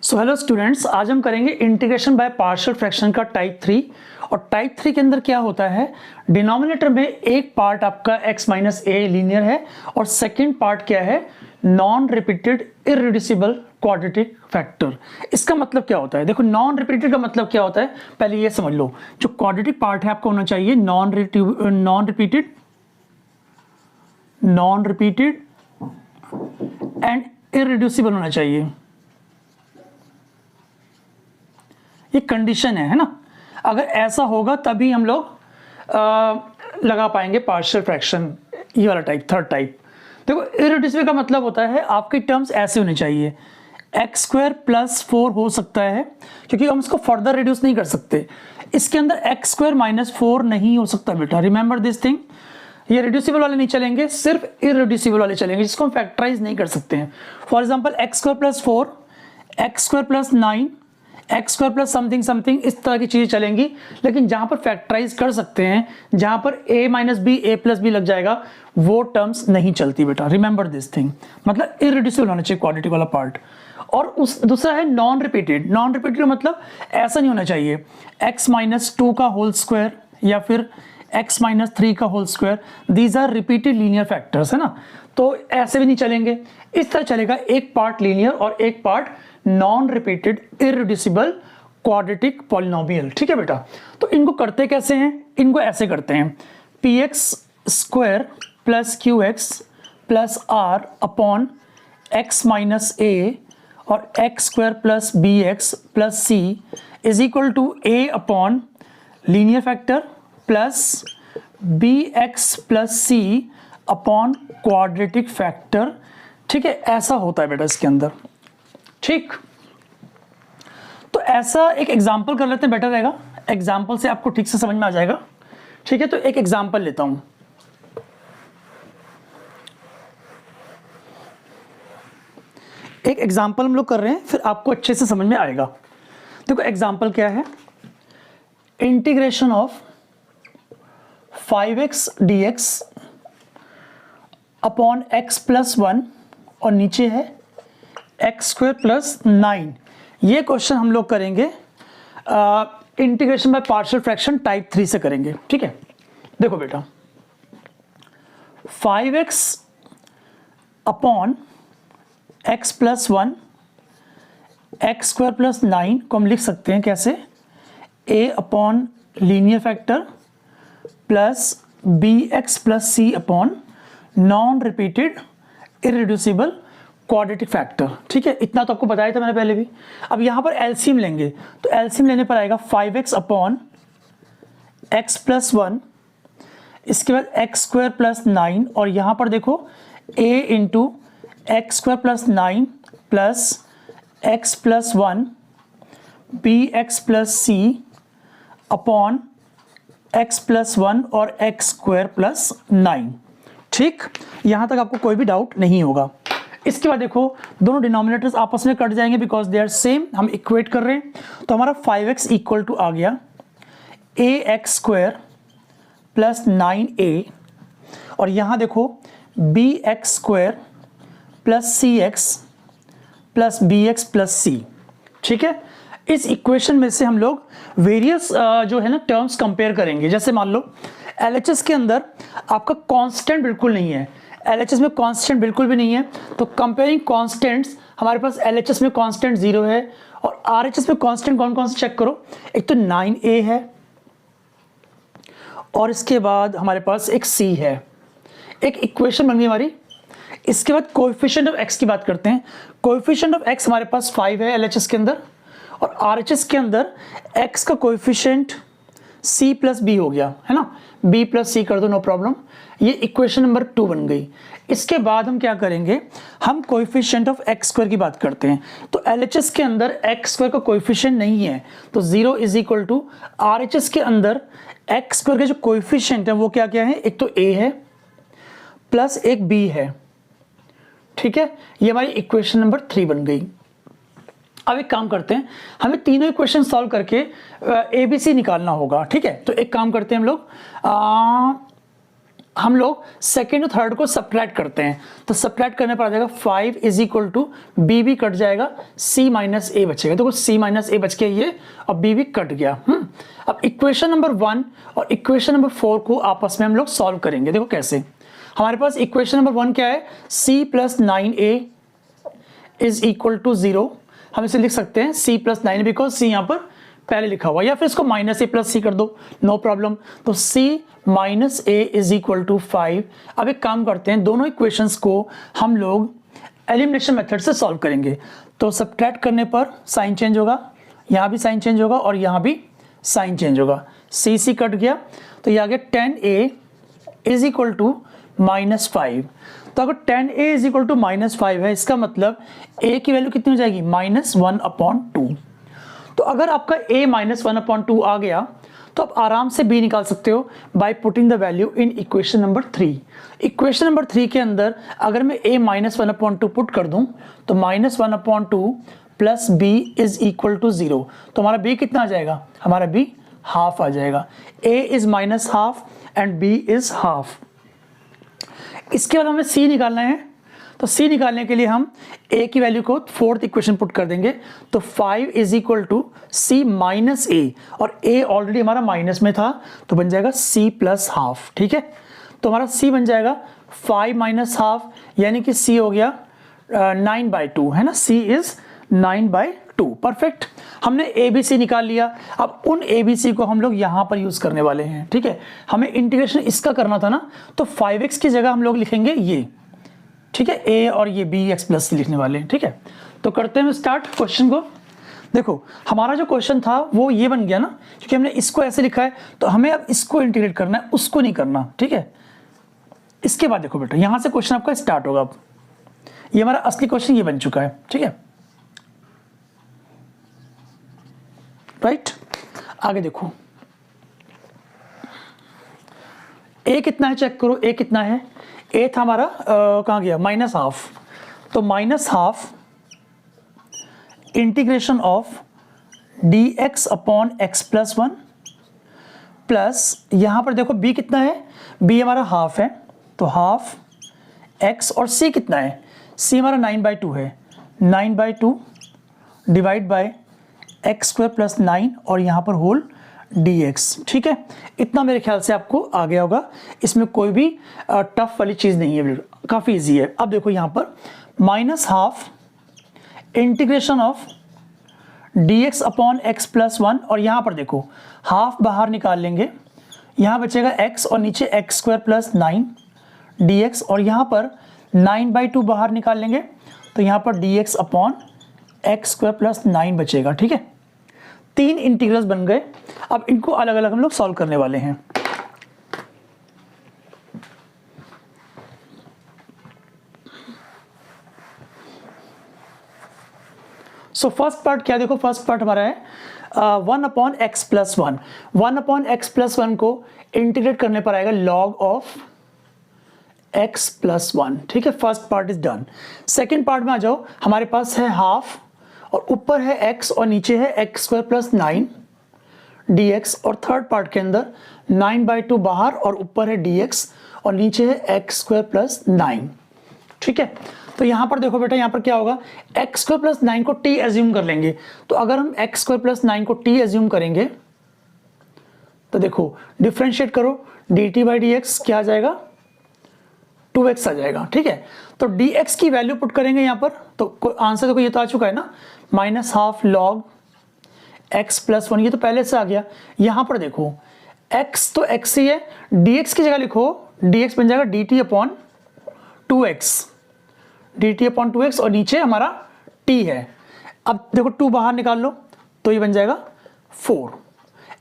So hello students, आज हम करेंगे इंटीग्रेशन बाय पार्शियल फ्रैक्शन का टाइप 3। और टाइप 3 के अंदर क्या होता है, डिनोमिनेटर में एक पार्ट आपका x माइनस ए लीनियर है और सेकंड पार्ट क्या है, non repeated irreducible quadratic factor. इसका मतलब क्या होता है, देखो नॉन रिपीटेड का मतलब क्या होता है, पहले ये समझ लो। जो क्वाड्रेटिक पार्ट है आपका होना चाहिए नॉन रिपीटेड एंड इररिड्यूसिबल होना चाहिए। ये कंडीशन है ना। अगर ऐसा होगा तभी हम लोग लगा पाएंगे पार्शियल फ्रैक्शन, ये वाला टाइप, थर्ड टाइप। देखो इररिड्यूसिबल का मतलब होता है आपकी टर्म्स ऐसे होने चाहिए, एक्स स्क्वायर प्लस 4 हो सकता है, क्योंकि हम इसको फर्दर रिड्यूस नहीं कर सकते। इसके अंदर एक्स स्क्वायर माइनस 4 नहीं हो सकता बेटा, रिमेंबर दिस थिंग। ये रिड्यूसिबल वाले नहीं चलेंगे, सिर्फ इररिड्यूसिबल वाले चलेंगे, जिसको हम फैक्टराइज नहीं कर सकते हैं। For example x square plus 4, x square plus 9, x square plus something something, इस तरह की चीजें चलेंगी। लेकिन जहां पर फैक्टराइज कर सकते हैं, जहां पर a minus B A plus B लग जाएगा, वो टर्म्स नहीं चलती बेटा, रिमेंबर दिस थिंग। मतलब इररिड्यूसिबल होना चाहिए क्वाड्रेटिक वाला पार्ट। और उस दूसरा है नॉन रिपीटेड। नॉन रिपीटेड का मतलब ऐसा नहीं होना चाहिए x माइनस 2 का होल स्क्वायर या फिर x माइनस 3 का whole square, these are repeated linear factors, है ना। तो ऐसे भी नहीं चलेंगे, इस तरह चलेगा, एक पार्ट लीनियर और एक part non repeated irreducible quadratic polynomial. ठीक है बेटा। तो इनको करते कैसे हैं, इनको ऐसे करते हैं, P X square plus Q X plus R upon X minus A और X square plus B X plus C is equal to A upon linear factor plus B X plus C upon quadratic factor. ठीक है, ऐसा होता है बेटा इसके अंदर। ठीक, तो ऐसा एक एग्जाम्पल कर लेते हैं, बेटर रहेगा। एग्जाम्पल से आपको ठीक से समझ में आ जाएगा। ठीक है, तो एक एग्जाम्पल लेता हूं। एक एग्जाम्पल हम लोग कर रहे हैं, फिर आपको अच्छे से समझ में आएगा। देखो एग्जाम्पल क्या है, integration of 5x dx upon x plus 1 और नीचे है एक्स स्क्वायर प्लस 9। ये क्वेश्चन हम लोग करेंगे integration by partial fraction type 3 से करेंगे। ठीक है, देखो बेटा 5x upon X plus 1 X square plus 9 को हम लिख सकते हैं कैसे, a upon linear factor plus B X plus C upon non repeated irreducible quadratic factor. ठीक है, इतना तो आपको बताया था मैंने पहले भी। अब यहां पर एलसीएम लेंगे, तो एलसीएम लेने पर आएगा 5x अपॉन एक्स प्लस 1, इसके बाद एक्स स्क्वायर प्लस 9 और यहां पर देखो a into X square plus 9 plus X plus 1 B X plus C upon X plus 1 और एक्स स्क्वायर प्लस 9। ठीक, यहां तक आपको कोई भी डाउट नहीं होगा। इसके बाद देखो दोनों डिनोमिनेटर्स आपस में कट जाएंगे बिकॉज दे आर सेम, हम इक्वेट कर रहे हैं। तो हमारा 5x इक्वल टू आ गया ए एक्स स्क्वायर प्लस 9a और यहां देखो B X square plus C X plus B X plus C. ठीक है, इस इक्वेशन में से हम लोग वेरियस जो है ना टर्म्स कंपेयर करेंगे। जैसे मान लो एलएचएस के अंदर आपका कांस्टेंट बिल्कुल नहीं है, एलएचएस में कांस्टेंट बिल्कुल भी नहीं है। तो कंपेयरिंग कांस्टेंट्स, हमारे पास एलएचएस में कांस्टेंट 0 है और आरएचएस में कांस्टेंट कौन कौन से चेक करो, एक तो 9a है और इसके बाद हमारे पास एक c है। एक इक्वेशन बन गई हमारी। इसके बाद कोएफिशिएंट ऑफ x की बात करते हैं। कोएफिशिएंट ऑफ x हमारे पास 5 है एलएचएस के अंदर और आरएचएस के अंदर x का कोएफिशिएंट c प्लस बी हो गया, है ना। b प्लस सी कर दो, नो प्रॉब्लम। ये इक्वेशन नंबर 2 बन गई। इसके बाद हम क्या करेंगे, हम कोएफिशिएंट ऑफ एक्स स्क्वायर की बात करते हैं। तो एलएचएस के अंदर एक्स स्क्वायर का कोएफिशिएंट नहीं है, तो 0 इज इक्वल टू आरएचएस के अंदर एक्स स्क्वायर के जो कोएफिशिएंट है वो क्या क्या है, एक तो a है प्लस एक b है। ठीक है, ये हमारी इक्वेशन नंबर 3 बन गई। अब एक काम करते हैं, हमें तीनों इक्वेशन सॉल्व करके ABC निकालना होगा। ठीक है, तो एक काम करते हैं हम लोग, हम लोग सेकेंड और थर्ड को सब्ट्रैक्ट करते हैं, तो सब्ट्रैक्ट करने पर आ जाएगा 5 इज इक्वल टू बी भी कट जाएगा, सी माइनस ए बचेगा। देखो सी माइनस ए बच गया ये, और बी भी कट गया। अब इक्वेशन नंबर 1 और इक्वेशन नंबर 4 को आपस में हम लोग सॉल्व करेंगे। देखो कैसे, हमारे पास इक्वेशन नंबर 1 क्या है, C plus 9a is equal to 0। हम इसे लिख सकते हैं सी प्लस 9 बिकॉज सी यहाँ पर पहले लिखा हुआ, या फिर इसको माइनस ए प्लस सी कर दो, नो प्रॉब्लम। तो C minus A is equal to 5। अब एक काम करते हैं, दोनों इक्वेशंस को हम लोग एलिमिनेशन मेथड से सॉल्व करेंगे। तो सब्ट्रैक्ट करने पर साइन चेंज होगा, यहाँ भी साइन चेंज होगा और यहाँ भी साइन चेंज होगा, सी कट गया, तो ये आ गया 10a is equal to minus 5। तो अगर 10a is equal to minus 5 है, इसका मतलब a की वैल्यू कितनी हो जाएगी, -1/2। तो अगर आपका a -1/2 आ गया तो आप आराम से b निकाल सकते हो by putting the value in equation number 3। Equation number 3 के अंदर अगर मैं a -1/2 पुट कर दूं तो -1/2 plus b is equal to 0। तो हमारा b कितना आ जाएगा, हमारा b हाफ आ जाएगा। a is -1/2 and b is half. इसके बाद हमें c निकालना है, तो c निकालने के लिए हम a की वैल्यू को फोर्थ इक्वेशन पुट कर देंगे। तो 5 is equal to c minus A, और a ऑलरेडी हमारा माइनस में था तो बन जाएगा c प्लस हाफ। ठीक है, तो हमारा c बन जाएगा 5 माइनस हाफ, यानी कि c हो गया 9/2, है ना, c इज 9/2। परफेक्ट, हमने ए बी सी निकाल लिया। अब उन ए बी सी को हम लोग यहाँ पर यूज करने वाले हैं। ठीक है, हमें इंटीग्रेशन इसका करना था ना, तो 5x की जगह हम लोग लिखेंगे ये। ठीक है, a और ये b x प्लस सी लिखने वाले हैं। ठीक है, तो करते हैं स्टार्ट क्वेश्चन को। देखो हमारा जो क्वेश्चन था वो ये बन गया ना, क्योंकि हमने इसको ऐसे लिखा है, तो हमें अब इसको इंटीग्रेट करना है, उसको नहीं करना। ठीक है, इसके बाद देखो बेटा, यहां से क्वेश्चन आपका स्टार्ट होगा। अब ये हमारा असली क्वेश्चन ये बन चुका है। ठीक है, राइट, आगे देखो a कितना है, चेक करो a कितना है। a था हमारा कहाँ गया, -1/2। तो -1/2 integration of dx upon x plus 1 plus, यहां पर देखो b कितना है, b हमारा हाफ है, तो हाफ x, और c कितना है, c हमारा 9/2 है, 9/2 divide by x square plus 9 और यहाँ पर होल dx। ठीक है, इतना मेरे ख्याल से आपको आ गया होगा, इसमें कोई भी टफ वाली चीज़ नहीं है, काफ़ी इजी है। अब देखो यहाँ पर -1/2 integration of dx upon x plus 1, और यहाँ पर देखो हाफ बाहर निकाल लेंगे, यहाँ बचेगा x और नीचे एक्स स्क्वायर प्लस 9 dx, और यहाँ पर 9/2 बाहर निकाल लेंगे, तो यहाँ पर dx upon X square plus 9 बचेगा। ठीक है, 3 इंटीग्रल्स बन गए। अब इनको अलग अलग हम लोग सॉल्व करने वाले हैं। सो फर्स्ट पार्ट क्या, देखो फर्स्ट पार्ट हमारा है 1/x प्लस 1। 1/x प्लस 1 को इंटीग्रेट करने पर आएगा log ऑफ x प्लस 1। ठीक है, first part is done. Second part में आ जाओ, हमारे पास है हाफ और ऊपर है x और नीचे है एक्स स्क्वायर प्लस 9 dx, और थर्ड पार्ट के अंदर 9/2 बाहर और ऊपर है dx और नीचे है एक्स स्क्वायर प्लस 9। ठीक है, तो यहां पर देखो बेटा, यहां पर क्या होगा, एक्स स्क्वायर प्लस 9 को t एज्यूम कर लेंगे। तो अगर हम एक्स स्क्वायर प्लस 9 को t एज्यूम करेंगे तो देखो डिफरेंशिएट करो, dt बाई dx क्या आ जाएगा, 2x आ जाएगा। ठीक है, तो dx की वैल्यू पुट करेंगे यहाँ पर, तो आंसर देखो ये तो आ चुका है ना, -1/2 log x प्लस 1, ये तो पहले से आ गया। यहाँ पर देखो x तो x ही है, dx की जगह लिखो, dx बन जाएगा dt अपॉन 2x, और नीचे हमारा t है। अब देखो 2 बाहर निकाल लो तो ये बन जाएगा 4,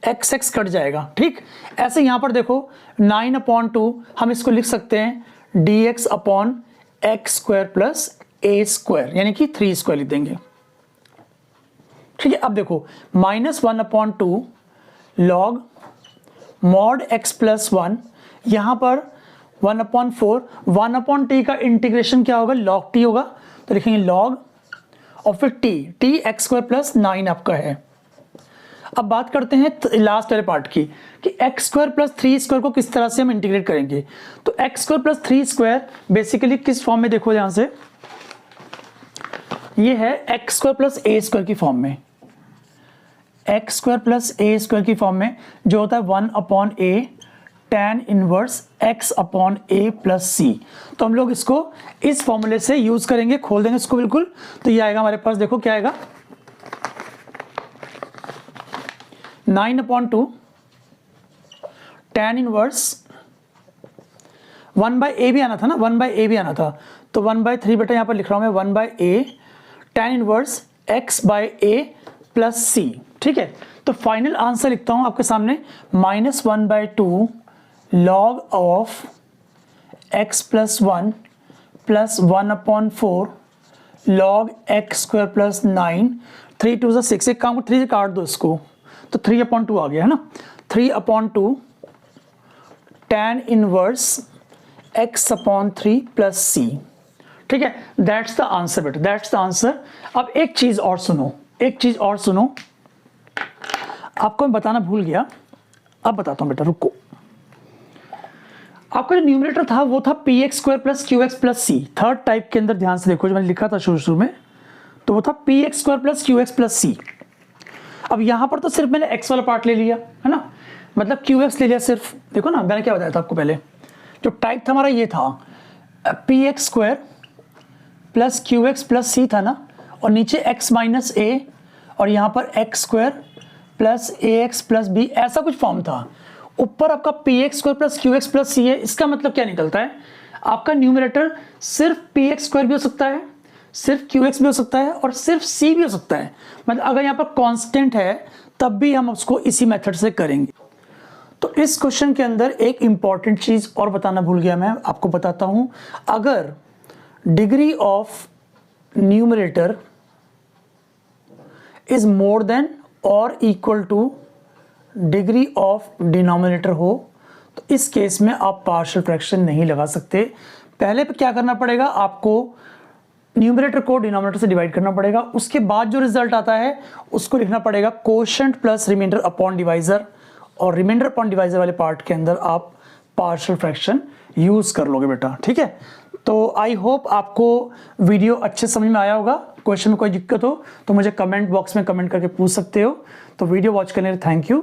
x कट जाएगा। ठीक, ऐसे यहाँ पर देखो 9/2 हम इसको लिख सकते हैं dx upon X square plus A square, यानी कि 3 स्क्वायर लिख देंगे। ठीक है, अब देखो -1/2 log mod x प्लस 1, यहाँ पर 1/4, 1/t का इंटीग्रेशन क्या होगा, log t होगा, तो लिखेंगे log और फिर t एक्स स्क्वायर प्लस 9 आपका है। अब बात करते हैं लास्ट वाले पार्ट की कि एक्स स्क्वायर प्लस 3 स्क्वायर को किस तरह से हम इंटीग्रेट करेंगे। तो x square plus 3 square basically किस फॉर्म में, देखो ध्यान से, ये है x square plus A square की फॉर्म में, x square plus A square की फॉर्म में, जो होता है 1/a tan inverse x/a plus सी। तो हम लोग इसको इस फॉर्मूले से यूज करेंगे, खोल देंगे इसको बिल्कुल। तो ये आएगा हमारे पास, देखो क्या आएगा, 9/2 tan इनवर्स 1/a भी आना था ना, 1/a भी आना था, तो 1/3 बेटा यहाँ पर लिख रहा हूं मैं 1/a tan inverse x/a plus C. ठीक है, तो फाइनल आंसर लिखता हूं आपके सामने, -1/2 log of x plus 1 plus 1/4 log x square plus 9, 3 2 ज़ा 6, एक काम को 3 से काट दो इसको, तो 3/2 आ गया है ना, 3/2 tan inverse x/3 plus C. ठीक है, दैट्स द आंसर बेटा, दैट्स द आंसर। अब एक चीज और सुनो, एक चीज और सुनो, आपको मैं बताना भूल गया, अब बताता हूं बेटा, रुको। आपका जो न्यूमरेटर था वो था P X square plus Q X plus C. Third type के अंदर ध्यान से देखो, जो मैंने लिखा था शुरू में, तो वो था P X square plus Q X plus C. अब यहां पर तो सिर्फ मैंने एक्स वाला पार्ट ले लिया है ना, मतलब क्यू एक्स ले लिया सिर्फ। देखो ना, मैंने क्या बताया था आपको पहले, जो टाइप था हमारा ये था P X square plus Q X plus C था ना, और नीचे x माइनस ए, और यहाँ पर X square plus A X plus B, ऐसा कुछ फॉर्म था। ऊपर आपका P X square plus Q X plus C है। इसका मतलब क्या निकलता है, आपका न्यूमरेटर सिर्फ पी एक्स स्क्वायर भी हो सकता है, सिर्फ क्यू एक्स भी हो सकता है, और सिर्फ सी भी हो सकता है। मतलब अगर यहाँ पर कांस्टेंट है तब भी हम उसको इसी मेथड से करेंगे। तो इस क्वेश्चन के अंदर एक इंपॉर्टेंट चीज और बताना भूल गया, मैं आपको बताता हूं। अगर degree of numerator is more than और equal to degree of denominator हो, तो इस केस में आप पार्शियल फ्रैक्शन नहीं लगा सकते। पहले पे क्या करना पड़ेगा, आपको न्यूमरेटर को डिनोमिनेटर से डिवाइड करना पड़ेगा, उसके बाद जो रिजल्ट आता है उसको लिखना पड़ेगा quotient plus remainder upon divisor, और रिमाइंडर अपॉन डिवाइजर वाले पार्ट के अंदर आप पार्शियल फ्रैक्शन यूज कर लोगे बेटा। ठीक है, तो आई होप आपको वीडियो अच्छे समझ में आया होगा। क्वेश्चन में कोई दिक्कत हो तो मुझे कमेंट बॉक्स में कमेंट करके पूछ सकते हो। तो वीडियो वॉच करने के लिए थैंक यू।